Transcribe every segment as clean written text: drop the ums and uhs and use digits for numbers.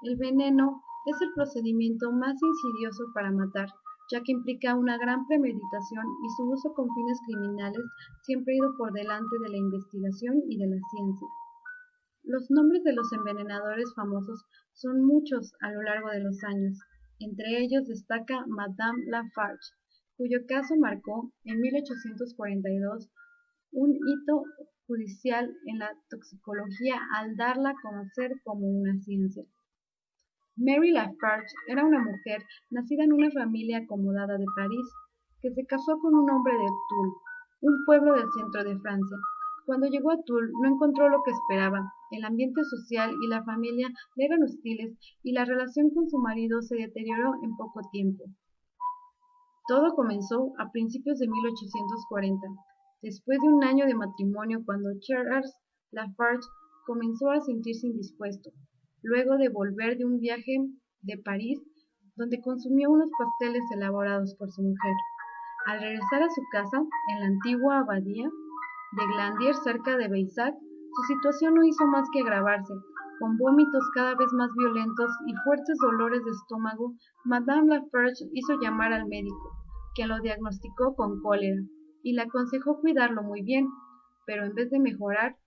El veneno es el procedimiento más insidioso para matar, ya que implica una gran premeditación y su uso con fines criminales siempre ha ido por delante de la investigación y de la ciencia. Los nombres de los envenenadores famosos son muchos a lo largo de los años. Entre ellos destaca Madame Lafarge, cuyo caso marcó en 1842 un hito judicial en la toxicología al darla a conocer como una ciencia. Mary Lafarge era una mujer nacida en una familia acomodada de París, que se casó con un hombre de Toul, un pueblo del centro de Francia. Cuando llegó a Toul no encontró lo que esperaba. El ambiente social y la familia le eran hostiles y la relación con su marido se deterioró en poco tiempo. Todo comenzó a principios de 1840, después de un año de matrimonio, cuando Charles Lafarge comenzó a sentirse indispuesto, luego de volver de un viaje de París, donde consumió unos pasteles elaborados por su mujer. Al regresar a su casa, en la antigua abadía de Glandier, cerca de Beisac, su situación no hizo más que agravarse. Con vómitos cada vez más violentos y fuertes dolores de estómago, Madame Lafarge hizo llamar al médico, quien lo diagnosticó con cólera y le aconsejó cuidarlo muy bien, pero en vez de mejorar,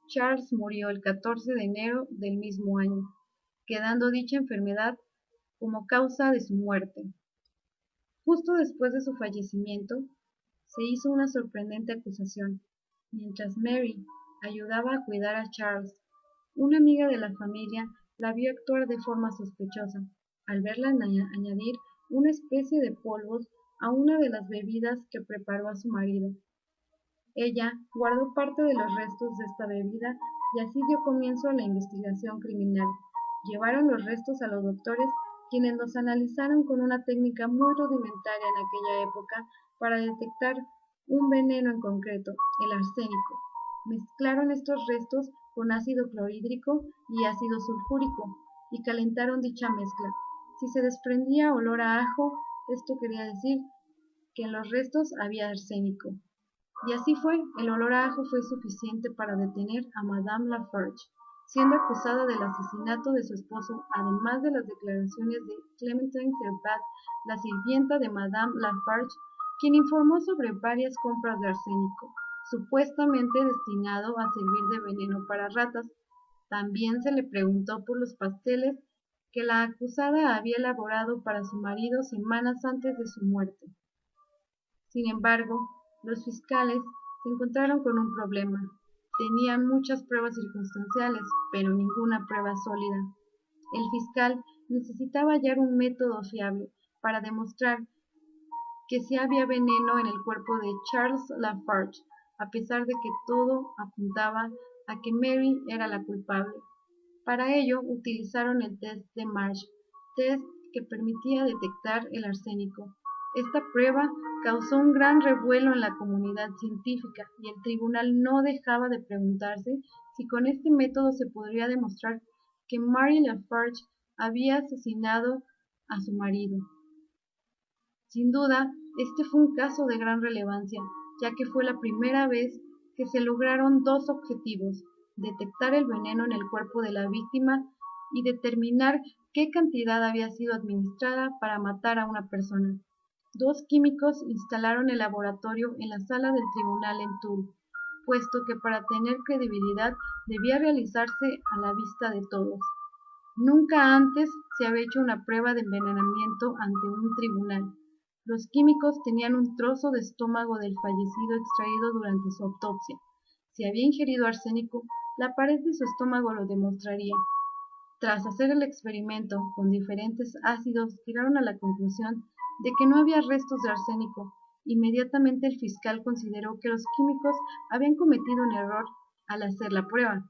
Charles murió el 14 de enero del mismo año, quedando dicha enfermedad como causa de su muerte. Justo después de su fallecimiento, se hizo una sorprendente acusación. Mientras Mary ayudaba a cuidar a Charles, una amiga de la familia la vio actuar de forma sospechosa, al verla añadir una especie de polvos a una de las bebidas que preparó a su marido. Ella guardó parte de los restos de esta bebida y así dio comienzo a la investigación criminal. Llevaron los restos a los doctores, quienes los analizaron con una técnica muy rudimentaria en aquella época para detectar un veneno en concreto, el arsénico. Mezclaron estos restos con ácido clorhídrico y ácido sulfúrico y calentaron dicha mezcla. Si se desprendía olor a ajo, esto quería decir que en los restos había arsénico. Y así fue, el olor a ajo fue suficiente para detener a Madame Lafarge, siendo acusada del asesinato de su esposo, además de las declaraciones de Clementine Servat, la sirvienta de Madame Lafarge, quien informó sobre varias compras de arsénico, supuestamente destinado a servir de veneno para ratas. También se le preguntó por los pasteles que la acusada había elaborado para su marido semanas antes de su muerte. Sin embargo, los fiscales se encontraron con un problema. Tenían muchas pruebas circunstanciales, pero ninguna prueba sólida. El fiscal necesitaba hallar un método fiable para demostrar que sí había veneno en el cuerpo de Charles Lafarge, a pesar de que todo apuntaba a que Mary era la culpable. Para ello utilizaron el test de Marsh, test que permitía detectar el arsénico. Esta prueba causó un gran revuelo en la comunidad científica y el tribunal no dejaba de preguntarse si con este método se podría demostrar que Mary Lafarge había asesinado a su marido. Sin duda, este fue un caso de gran relevancia, ya que fue la primera vez que se lograron dos objetivos: detectar el veneno en el cuerpo de la víctima y determinar qué cantidad había sido administrada para matar a una persona. Dos químicos instalaron el laboratorio en la sala del tribunal en Toul, puesto que para tener credibilidad debía realizarse a la vista de todos. Nunca antes se había hecho una prueba de envenenamiento ante un tribunal. Los químicos tenían un trozo de estómago del fallecido extraído durante su autopsia. Si había ingerido arsénico, la pared de su estómago lo demostraría. Tras hacer el experimento con diferentes ácidos, llegaron a la conclusión de que no había restos de arsénico. Inmediatamente el fiscal consideró que los químicos habían cometido un error al hacer la prueba.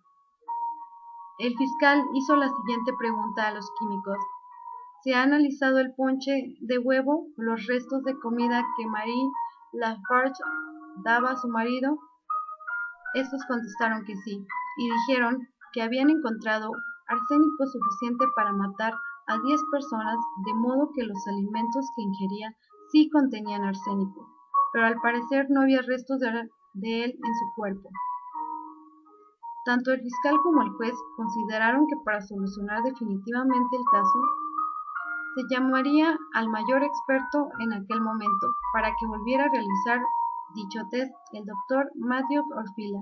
El fiscal hizo la siguiente pregunta a los químicos: ¿se ha analizado el ponche de huevo o los restos de comida que Marie Lafarge daba a su marido? Estos contestaron que sí, y dijeron que habían encontrado arsénico suficiente para matar a 10 personas, de modo que los alimentos que ingería sí contenían arsénico, pero al parecer no había restos de él en su cuerpo. Tanto el fiscal como el juez consideraron que para solucionar definitivamente el caso, se llamaría al mayor experto en aquel momento para que volviera a realizar dicho test, el doctor Matthew Orfila.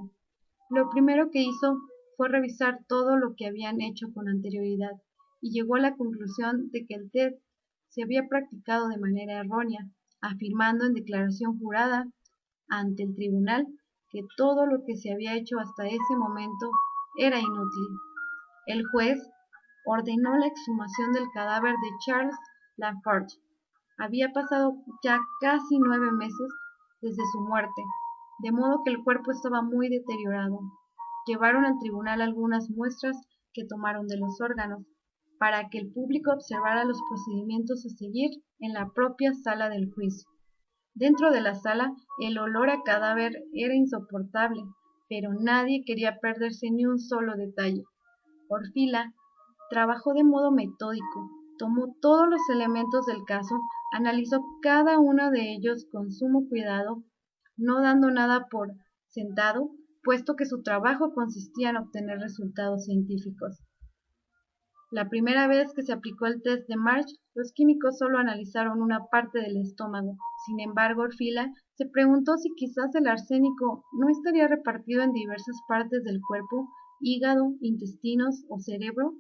Lo primero que hizo fue revisar todo lo que habían hecho con anterioridad y llegó a la conclusión de que el test se había practicado de manera errónea, afirmando en declaración jurada ante el tribunal que todo lo que se había hecho hasta ese momento era inútil. El juez ordenó la exhumación del cadáver de Charles Lafarge. Había pasado ya casi 9 meses desde su muerte, de modo que el cuerpo estaba muy deteriorado. Llevaron al tribunal algunas muestras que tomaron de los órganos, para que el público observara los procedimientos a seguir en la propia sala del juicio. Dentro de la sala, el olor a cadáver era insoportable, pero nadie quería perderse ni un solo detalle. Orfila trabajó de modo metódico, tomó todos los elementos del caso, analizó cada uno de ellos con sumo cuidado, no dando nada por sentado, puesto que su trabajo consistía en obtener resultados científicos. La primera vez que se aplicó el test de March, los químicos solo analizaron una parte del estómago. Sin embargo, Orfila se preguntó si quizás el arsénico no estaría repartido en diversas partes del cuerpo, hígado, intestinos o cerebro.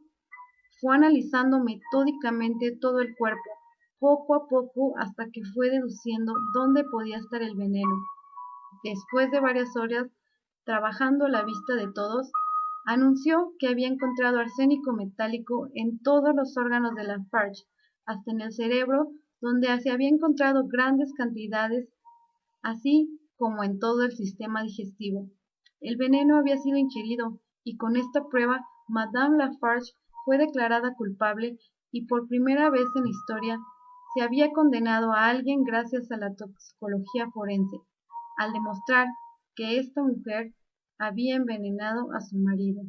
Fue analizando metódicamente todo el cuerpo, poco a poco, hasta que fue deduciendo dónde podía estar el veneno. Después de varias horas trabajando a la vista de todos, anunció que había encontrado arsénico metálico en todos los órganos de Lafarge, hasta en el cerebro, donde se había encontrado grandes cantidades, así como en todo el sistema digestivo. El veneno había sido ingerido, y con esta prueba, Madame Lafarge fue declarada culpable y por primera vez en la historia se había condenado a alguien gracias a la toxicología forense, al demostrar que esta mujer había envenenado a su marido.